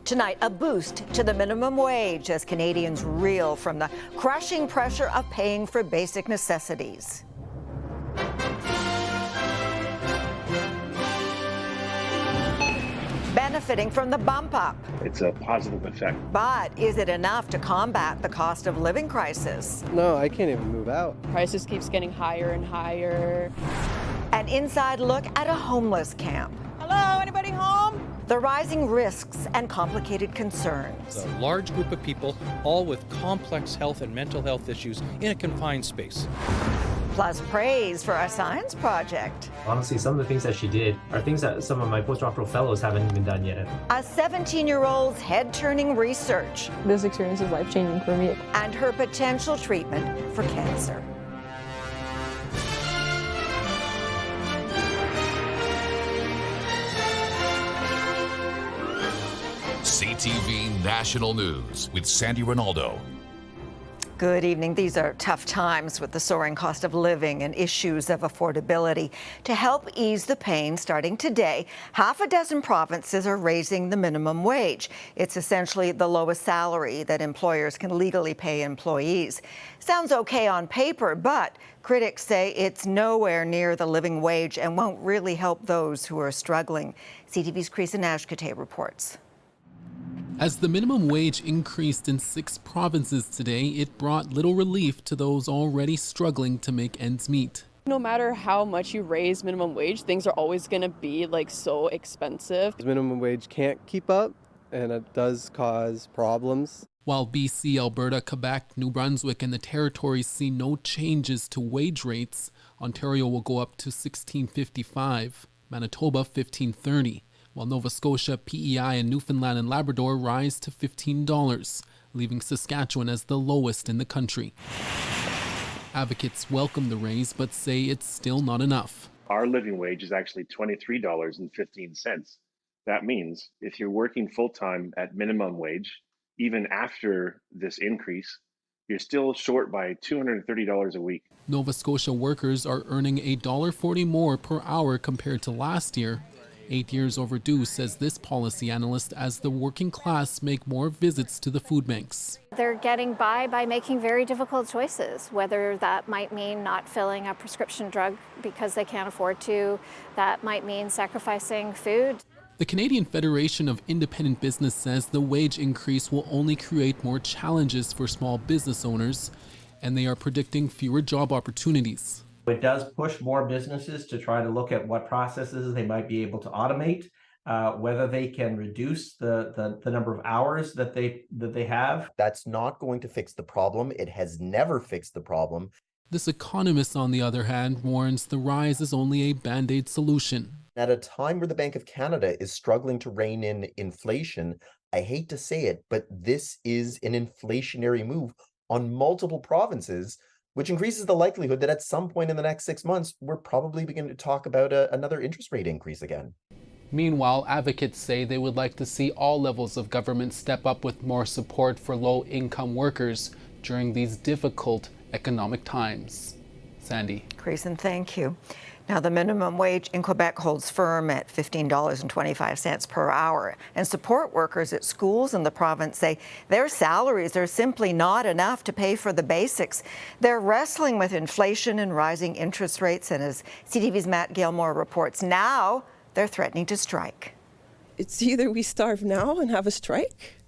Tonight, a boost to the minimum wage as Canadians reel from the crushing pressure of paying for basic necessities. Benefiting from the bump up. It's a positive effect. But is it enough to combat the cost of living crisis? No, I can't even move out. Prices keeps getting higher and higher. An inside look at a homeless camp. Hello, anybody home? The rising risks and complicated concerns. A large group of people, all with complex health and mental health issues in a confined space. Plus praise for a science project. Honestly, some of the things that she did are things that some of my postdoctoral fellows haven't even done yet. A 17-year-old's head-turning research. This experience is life-changing for me. And her potential treatment for cancer. CTV National News with Sandy Ronaldo. Good evening. These are tough times with the soaring cost of living and issues of affordability. To help ease the pain, starting today, half a dozen provinces are raising the minimum wage. It's essentially the lowest salary that employers can legally pay employees. Sounds okay on paper, but critics say it's nowhere near the living wage and won't really help those who are struggling. CTV's Creason Ashkate reports. As the minimum wage increased in 6 provinces today, it brought little relief to those already struggling to make ends meet. No matter how much you raise minimum wage, things are always going to be so expensive. The minimum wage can't keep up, and it does cause problems. While BC, Alberta, Quebec, New Brunswick, and the territories see no changes to wage rates, Ontario will go up to $16.55, Manitoba $15.30. While Nova Scotia, PEI, and Newfoundland and Labrador rise to $15, leaving Saskatchewan as the lowest in the country. Advocates welcome the raise, but say it's still not enough. Our living wage is actually $23.15. That means if you're working full-time at minimum wage, even after this increase, you're still short by $230 a week. Nova Scotia workers are earning $1.40 more per hour compared to last year. 8 years overdue, says this policy analyst, as the working class make more visits to the food banks. They're getting by making very difficult choices, whether that might mean not filling a prescription drug because they can't afford to, that might mean sacrificing food. The Canadian Federation of Independent Business says the wage increase will only create more challenges for small business owners, and they are predicting fewer job opportunities. It does push more businesses to try to look at what processes they might be able to automate, whether they can reduce the number of hours that they have. That's not going to fix the problem. It has never fixed the problem. This economist, on the other hand, warns the rise is only a band-aid solution. At a time where the Bank of Canada is struggling to rein in inflation, I hate to say it, but this is an inflationary move on multiple provinces, which increases the likelihood that at some point in the next 6 months, we're probably beginning to talk about another interest rate increase again. Meanwhile, advocates say they would like to see all levels of government step up with more support for low-income workers during these difficult economic times. Sandy. Creason, thank you. Now, the minimum wage in Quebec holds firm at $15.25 per hour, and support workers at schools in the province say their salaries are simply not enough to pay for the basics. They're wrestling with inflation and rising interest rates, and as CTV's Matt Gilmore reports, now they're threatening to strike. It's either we starve now and have a strike,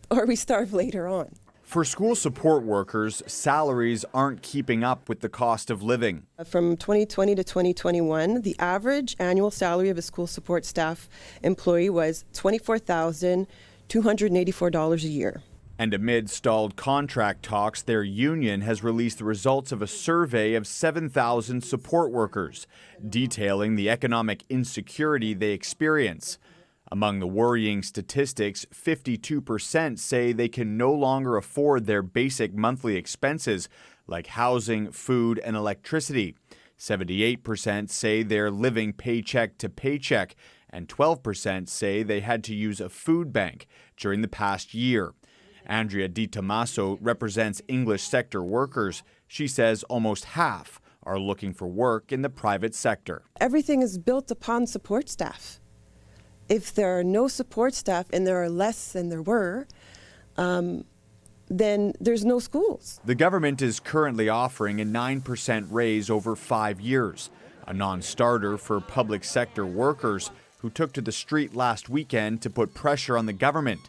or we starve later on. For school support workers, salaries aren't keeping up with the cost of living. From 2020 to 2021, the average annual salary of a school support staff employee was $24,284 a year. And amid stalled contract talks, their union has released the results of a survey of 7,000 support workers, detailing the economic insecurity they experience. Among the worrying statistics, 52% say they can no longer afford their basic monthly expenses like housing, food, and electricity. 78% say they're living paycheck to paycheck, and 12% say they had to use a food bank during the past year. Andrea Di Tommaso represents English sector workers. She says almost half are looking for work in the private sector. Everything is built upon support staff. If there are no support staff, and there are less than there were, then there's no schools. The government is currently offering a 9% raise over 5 years, a non-starter for public sector workers who took to the street last weekend to put pressure on the government.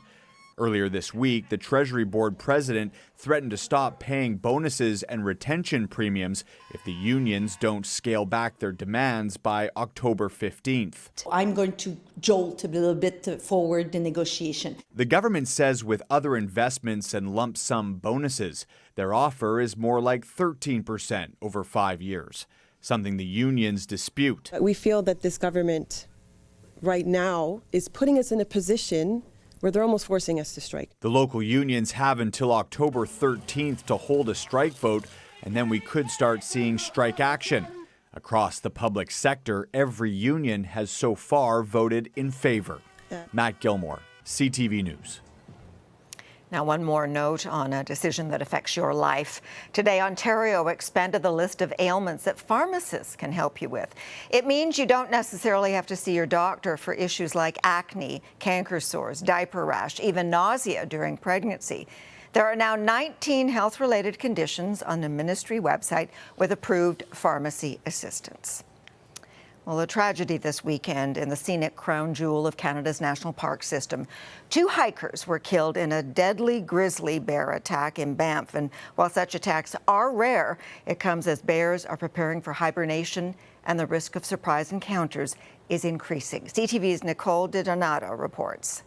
Earlier this week, the Treasury Board president threatened to stop paying bonuses and retention premiums if the unions don't scale back their demands by October 15th. I'm going to jolt a little bit forward the negotiation. The government says with other investments and lump sum bonuses, their offer is more like 13% over 5 years, something the unions dispute. We feel that this government right now is putting us in a position where they're almost forcing us to strike. The local unions have until October 13th to hold a strike vote, and then we could start seeing strike action. Across the public sector, every union has so far voted in favor. Matt Gilmore, CTV News. Now, one more note on a decision that affects your life. Today, Ontario expanded the list of ailments that pharmacists can help you with. It means you don't necessarily have to see your doctor for issues like acne, canker sores, diaper rash, even nausea during pregnancy. There are now 19 health-related conditions on the ministry website with approved pharmacy assistance. Well, a tragedy this weekend in the scenic crown jewel of Canada's national park system. 2 hikers were killed in a deadly grizzly bear attack in Banff. And while such attacks are rare, it comes as bears are preparing for hibernation and the risk of surprise encounters is increasing. CTV's Nicole DiDonato reports.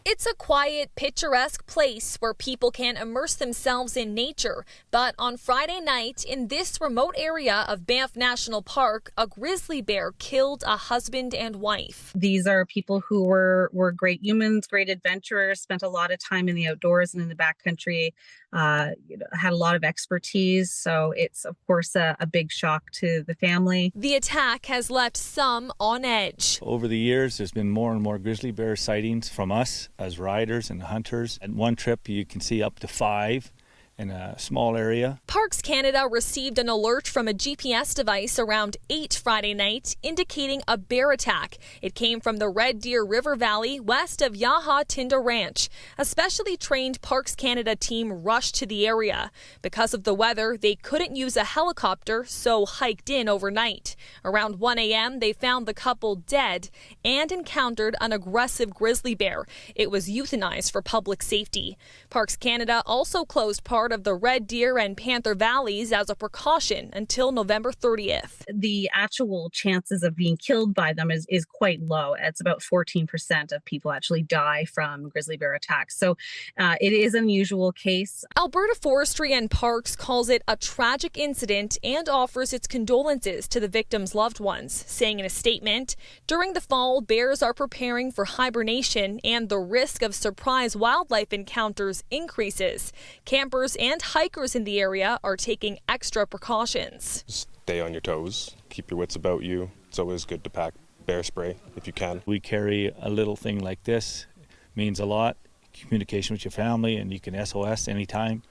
It's a quiet, picturesque place where people can immerse themselves in nature. But on Friday night, in this remote area of Banff National Park, a grizzly bear killed a husband and wife. These are people who were great humans, great adventurers, spent a lot of time in the outdoors and in the backcountry, had a lot of expertise. So it's, of course, a big shock to the family. The attack has left some on edge. Over the years, there's been more and more grizzly bear sightings from us as riders and hunters. At one trip, you can see up to 5 in a small area. Parks Canada received an alert from a GPS device around 8 Friday night indicating a bear attack. It came from the Red Deer River Valley west of Yaha Tinda Ranch. A specially trained Parks Canada team rushed to the area. Because of the weather, they couldn't use a helicopter, so hiked in overnight. Around 1 a.m., they found the couple dead and encountered an aggressive grizzly bear. It was euthanized for public safety. Parks Canada also closed part of the Red Deer and Panther Valleys as a precaution until November 30th. The actual chances of being killed by them is quite low. It's about 14% of people actually die from grizzly bear attacks. So it is an unusual case. Alberta Forestry and Parks calls it a tragic incident and offers its condolences to the victims' loved ones, saying in a statement, during the fall, bears are preparing for hibernation and the risk of surprise wildlife encounters increases. Campers and hikers in the area are taking extra precautions. Stay on your toes, keep your wits about you. It's always good to pack bear spray if you can. We carry a little thing like this. It means a lot. Communication with your family, and you can SOS anytime,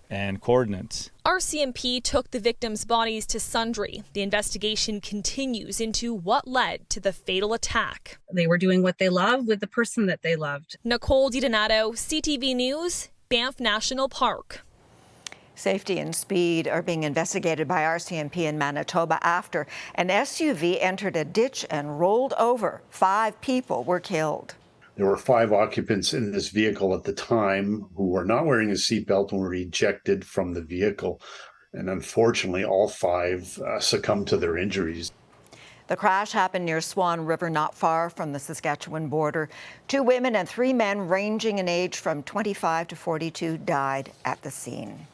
and coordinates. RCMP took the victims' bodies to Sundre. The investigation continues into what led to the fatal attack. They were doing what they love with the person that they loved. Nicole DiDonato, CTV News, Banff National Park. Safety and speed are being investigated by RCMP in Manitoba after an SUV entered a ditch and rolled over. 5 people were killed. There were 5 occupants in this vehicle at the time who were not wearing a seatbelt and were ejected from the vehicle. And unfortunately, all 5 succumbed to their injuries. The crash happened near Swan River, not far from the Saskatchewan border. 2 women and 3 men ranging in age from 25 to 42 died at the scene.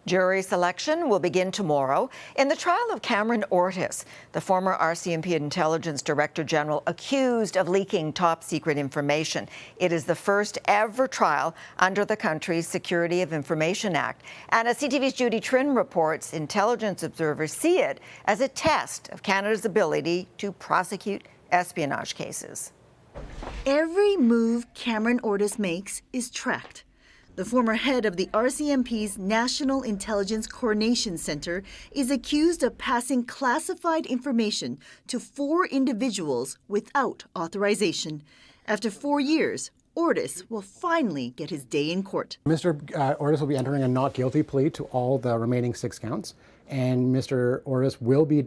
Jury selection will begin tomorrow in the trial of Cameron Ortis, the former RCMP Intelligence Director General accused of leaking top-secret information. It is the first ever trial under the country's Security of Information Act. And as CTV's Judy Trin reports, intelligence observers see it as a test of Canada's ability to prosecute espionage cases. Every move Cameron Ortis makes is tracked. The former head of the RCMP's National Intelligence Coordination Center is accused of passing classified information to 4 individuals without authorization. After 4 years, Ortis will finally get his day in court. Mr. Ortis will be entering a not guilty plea to all the remaining 6 counts, and Mr. Ortis will be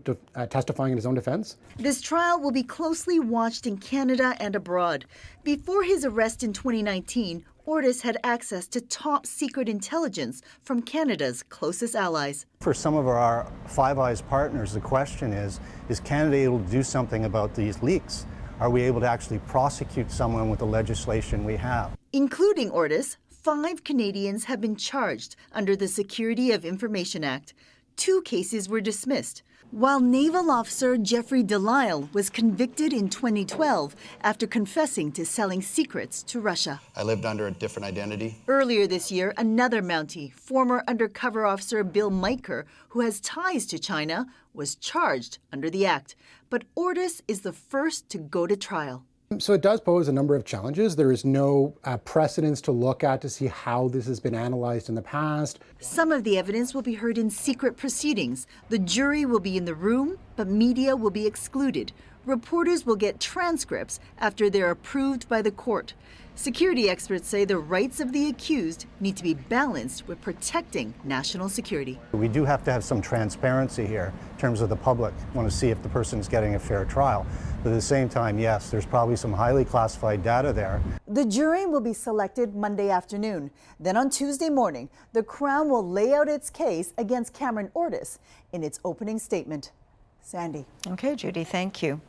testifying in his own defense. This trial will be closely watched in Canada and abroad. Before his arrest in 2019, Ortis had access to top secret intelligence from Canada's closest allies. For some of our Five Eyes partners, the question is Canada able to do something about these leaks? Are we able to actually prosecute someone with the legislation we have? Including Ortis, 5 Canadians have been charged under the Security of Information Act. 2 cases were dismissed, while Naval Officer Jeffrey Delisle was convicted in 2012 after confessing to selling secrets to Russia. I lived under a different identity. Earlier this year, another Mountie, former undercover officer Bill Miker, who has ties to China, was charged under the act. But Ortis is the first to go to trial. So it does pose a number of challenges. There is no precedence to look at to see how this has been analyzed in the past. Some of the evidence will be heard in secret proceedings. The jury will be in the room, but media will be excluded. Reporters will get transcripts after they're approved by the court. Security experts say the rights of the accused need to be balanced with protecting national security. We do have to have some transparency here in terms of the public. Want to see if the person's getting a fair trial. But at the same time, yes, there's probably some highly classified data there. The jury will be selected Monday afternoon. Then on Tuesday morning, the Crown will lay out its case against Cameron Ortis in its opening statement. Sandy. Okay, Judy, thank you.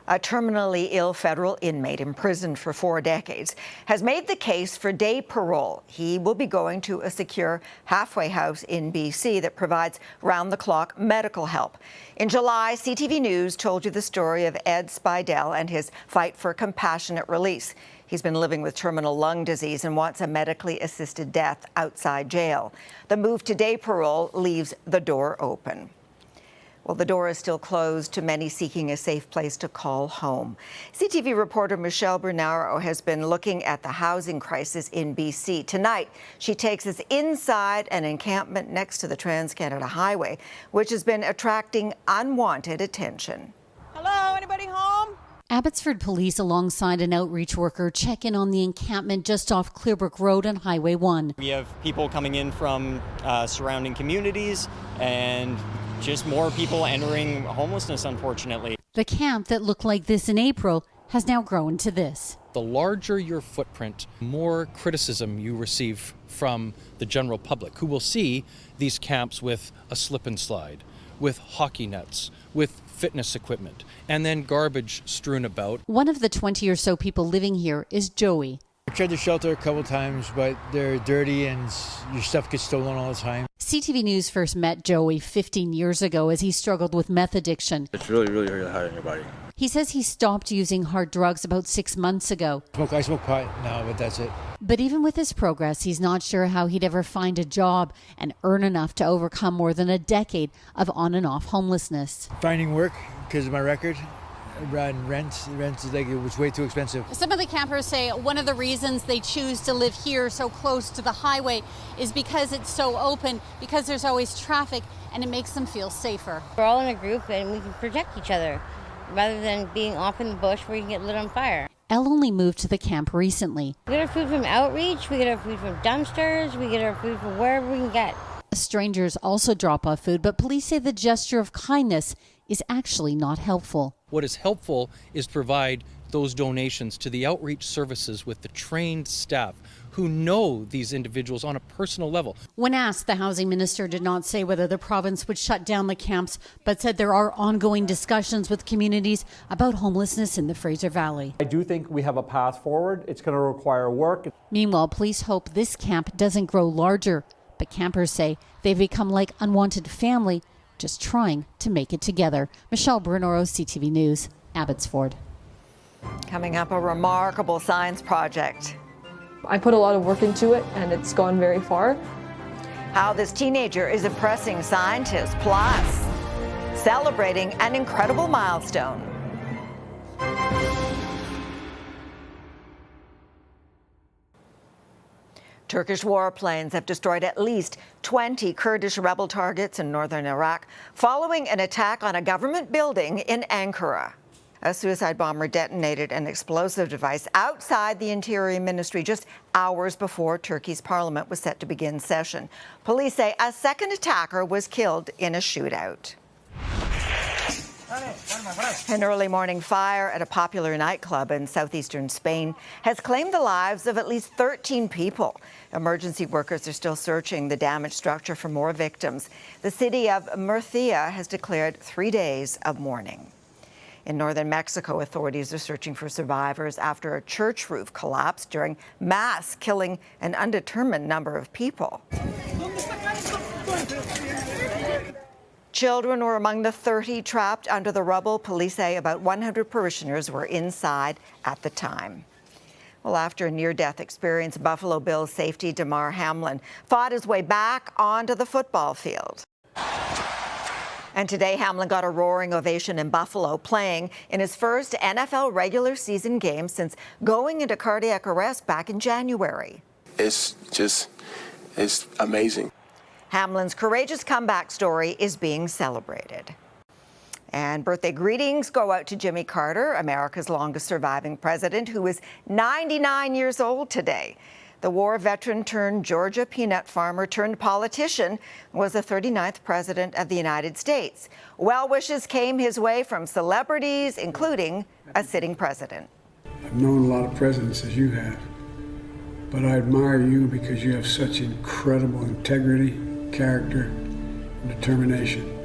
A terminally ill federal inmate imprisoned for 4 decades has made the case for day parole. He will be going to a secure halfway house in BC that provides round-the-clock medical help. In July, CTV News told you the story of Ed Spidell and his fight for compassionate release. He's been living with terminal lung disease and wants a medically assisted death outside jail. The move to day parole leaves the door open. Well, the door is still closed to many seeking a safe place to call home. CTV reporter Michelle Bernaro has been looking at the housing crisis in BC. Tonight, she takes us inside an encampment next to the Trans-Canada Highway, which has been attracting unwanted attention. Hello, anybody home? Abbotsford Police, alongside an outreach worker, check in on the encampment just off Clearbrook Road and Highway 1. We have people coming in from surrounding communities and just more people entering homelessness, unfortunately. The camp that looked like this in April has now grown to this. The larger your footprint, more criticism you receive from the general public, who will see these camps with a slip and slide, with hockey nets, with fitness equipment, and then garbage strewn about. One of the 20 or so people living here is Joey. I tried to shelter a couple times, but they're dirty and your stuff gets stolen all the time. CTV News first met Joey 15 years ago as he struggled with meth addiction. It's really, really hard on your body. He says he stopped using hard drugs about 6 months ago. I smoke pot now, but that's it. But even with his progress, he's not sure how he'd ever find a job and earn enough to overcome more than a decade of on and off homelessness. Finding work because of my record. Rent is like, it was way too expensive. Some of the campers say one of the reasons they choose to live here so close to the highway is because it's so open, because there's always traffic, and it makes them feel safer. We're all in a group and we can protect each other rather than being off in the bush where you can get lit on fire. Elle only moved to the camp recently. We get our food from outreach, we get our food from dumpsters, we get our food from wherever we can get. Strangers also drop off food, but police say the gesture of kindness is actually not helpful. What is helpful is provide those donations to the outreach services with the trained staff who know these individuals on a personal level. When asked, the housing minister did not say whether the province would shut down the camps, but said there are ongoing discussions with communities about homelessness in the Fraser Valley. I do think we have a path forward. It's going to require work. Meanwhile, police hope this camp doesn't grow larger, but campers say they've become like unwanted family, just trying to make it together. Michelle Bernaro, CTV News, Abbotsford. Coming up, a remarkable science project. I put a lot of work into it and it's gone very far. How this teenager is impressing scientists, plus celebrating an incredible milestone. Turkish warplanes have destroyed at least 20 Kurdish rebel targets in northern Iraq following an attack on a government building in Ankara. A suicide bomber detonated an explosive device outside the Interior Ministry just hours before Turkey's parliament was set to begin session. Police say a second attacker was killed in a shootout. An early morning fire at a popular nightclub in southeastern Spain has claimed the lives of at least 13 people. Emergency workers are still searching the damaged structure for more victims. The city of Murcia has declared 3 days of mourning. In northern Mexico, authorities are searching for survivors after a church roof collapsed during mass, killing an undetermined number of people. Children were among the 30 trapped under the rubble. Police say about 100 parishioners were inside at the time. Well, after a near-death experience, Buffalo Bills safety Damar Hamlin fought his way back onto the football field. And today, Hamlin got a roaring ovation in Buffalo, playing in his first NFL regular season game since going into cardiac arrest back in January. It's amazing. Hamlin's courageous comeback story is being celebrated. And birthday greetings go out to Jimmy Carter, America's longest surviving president, who is 99 years old today. The war veteran turned Georgia peanut farmer turned politician was the 39th president of the United States. Well wishes came his way from celebrities, including a sitting president. I've known a lot of presidents as you have, but I admire you because you have such incredible integrity, character, and determination.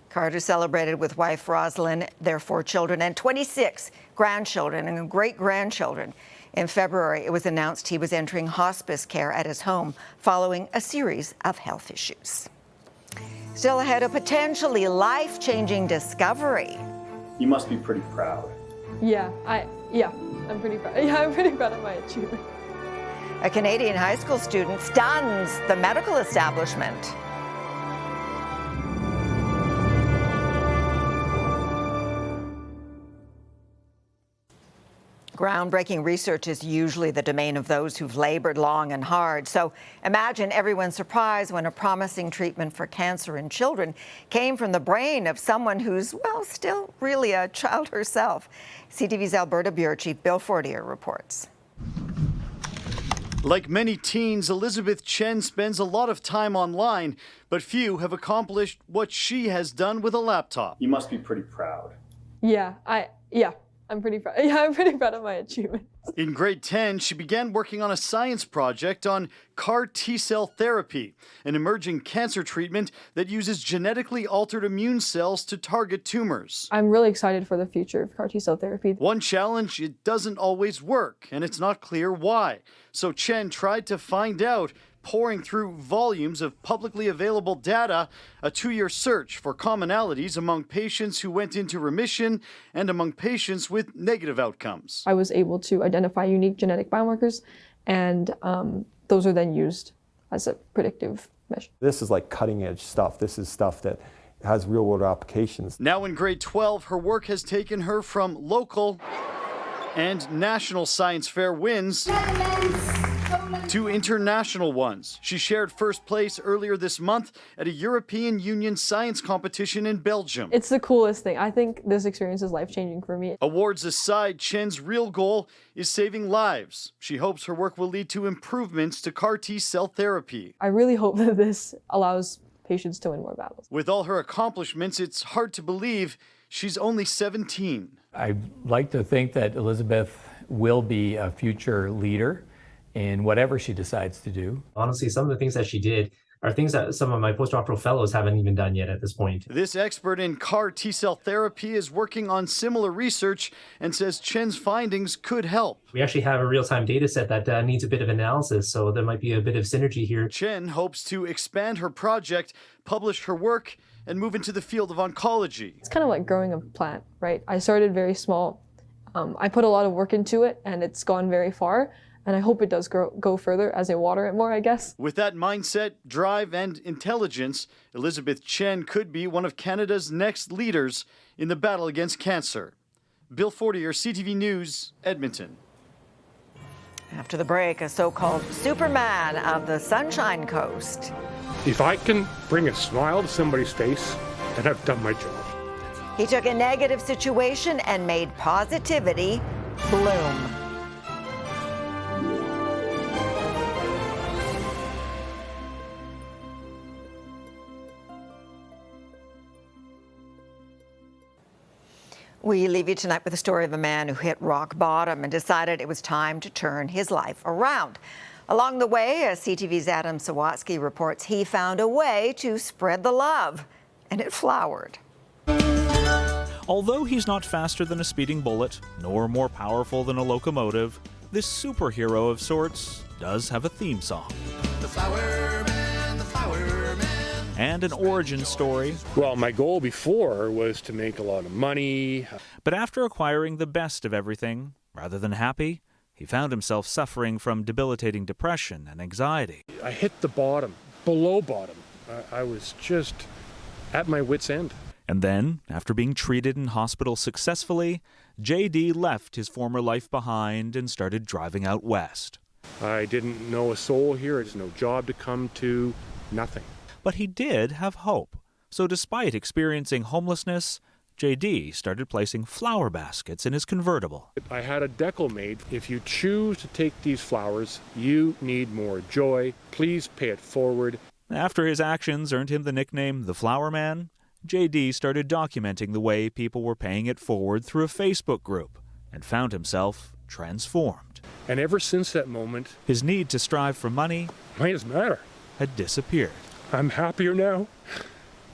Carter celebrated with wife Rosalind, their 4 children, and 26 grandchildren and great-grandchildren. In February, it was announced he was entering hospice care at his home following a series of health issues. Still ahead, a potentially life-changing discovery. You must be pretty proud. I'm pretty proud. I'm pretty proud of my achievement. A Canadian high school student stuns the medical establishment. Groundbreaking research is usually the domain of those who've labored long and hard. So imagine everyone's surprise when a promising treatment for cancer in children came from the brain of someone who's, well, still really a child herself. CTV's Alberta Bureau Chief Bill Fortier reports. Like many teens, Elizabeth Chen spends a lot of time online, but few have accomplished what she has done with a laptop. You must be pretty proud. I'm pretty proud. I'm pretty proud of my achievement. In grade 10, she began working on a science project on CAR T-cell therapy, an emerging cancer treatment that uses genetically altered immune cells to target tumors. I'm really excited for the future of CAR T-cell therapy. One challenge, it doesn't always work, and it's not clear why. So Chen tried to find out, pouring through volumes of publicly available data, a 2-year search for commonalities among patients who went into remission and among patients with negative outcomes. I was able to identify unique genetic biomarkers, and those are then used as a predictive measure. This is like cutting edge stuff. This is stuff that has real world applications. Now in grade 12, her work has taken her from local and national science fair wins to international ones. She shared first place earlier this month at a European Union science competition in Belgium. It's the coolest thing. I think this experience is life-changing for me. Awards aside, Chen's real goal is saving lives. She hopes her work will lead to improvements to CAR T-cell therapy. I really hope that this allows patients to win more battles. With all her accomplishments, it's hard to believe she's only 17. I'd like to think that Elizabeth will be a future leader in whatever she decides to do. Honestly, some of the things that she did are things that some of my postdoctoral fellows haven't even done yet at this point. This expert in CAR T-cell therapy is working on similar research and says Chen's findings could help. We actually have a real-time data set that needs a bit of analysis, so there might be a bit of synergy here. Chen hopes to expand her project, publish her work, and move into the field of oncology. It's kind of like growing a plant, right? I started very small. I put a lot of work into it, and it's gone very far. And I hope it does go further as I water it more, I guess. With that mindset, drive, and intelligence, Elizabeth Chen could be one of Canada's next leaders in the battle against cancer. Bill Fortier, CTV News, Edmonton. After the break, a so-called Superman of the Sunshine Coast. If I can bring a smile to somebody's face, then I've done my job. He took a negative situation and made positivity bloom. We leave you tonight with the story of a man who hit rock bottom and decided it was time to turn his life around. Along the way, as CTV's Adam Sawatsky reports, he found a way to spread the love, and it flowered. Although he's not faster than a speeding bullet, nor more powerful than a locomotive, this superhero of sorts does have a theme song. The Flower Man, the Flower Man. And an origin story. Well, my goal before was to make a lot of money. But after acquiring the best of everything, rather than happy, he found himself suffering from debilitating depression and anxiety. I hit the bottom, below bottom. I was just at my wit's end. And then, after being treated in hospital successfully, JD left his former life behind and started driving out west. I didn't know a soul here. There's no job to come to, nothing. But he did have hope. So despite experiencing homelessness, JD started placing flower baskets in his convertible. I had a decal made. If you choose to take these flowers, you need more joy. Please pay it forward. After his actions earned him the nickname the Flower Man, JD started documenting the way people were paying it forward through a Facebook group and found himself transformed. And ever since that moment, his need to strive for money had disappeared. I'm happier now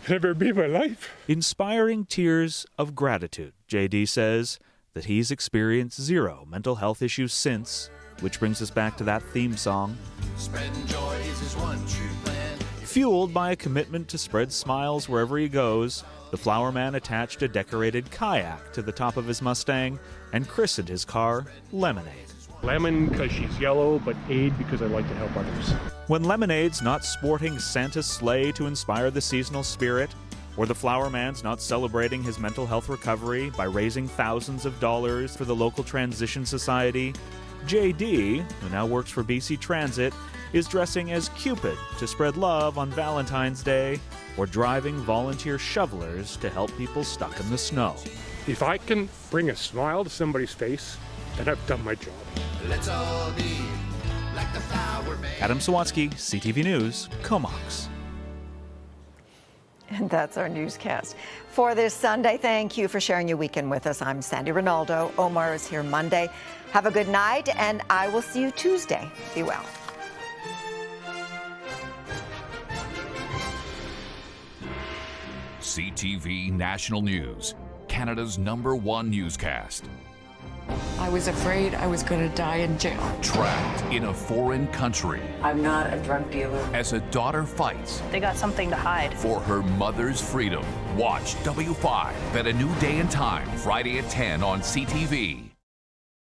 than ever be in my life. Inspiring tears of gratitude, JD says that he's experienced 0 mental health issues since, which brings us back to that theme song. Spreading joy is his one true plan. Fueled by a commitment to spread smiles wherever he goes, the Flower Man attached a decorated kayak to the top of his Mustang and christened his car Lemonade. Lemon because she's yellow, but Aid because I like to help others. When Lemonade's not sporting Santa's sleigh to inspire the seasonal spirit, or the Flower Man's not celebrating his mental health recovery by raising thousands of dollars for the local Transition Society, JD, who now works for BC Transit, is dressing as Cupid to spread love on Valentine's Day, or driving volunteer shovelers to help people stuck in the snow. If I can bring a smile to somebody's face, then I've done my job. Let's all be like the Flower Man. Adam Sawatsky, CTV News, Comox. And that's our newscast for this Sunday. Thank you for sharing your weekend with us. I'm Sandy Ronaldo. Omar is here Monday. Have a good night, and I will see you Tuesday. Be well. CTV National News, Canada's #1 newscast. I was afraid I was going to die in jail. Trapped in a foreign country. I'm not a drug dealer. As a daughter fights. They got something to hide. For her mother's freedom. Watch W5 at a new day and time, Friday at 10 on CTV.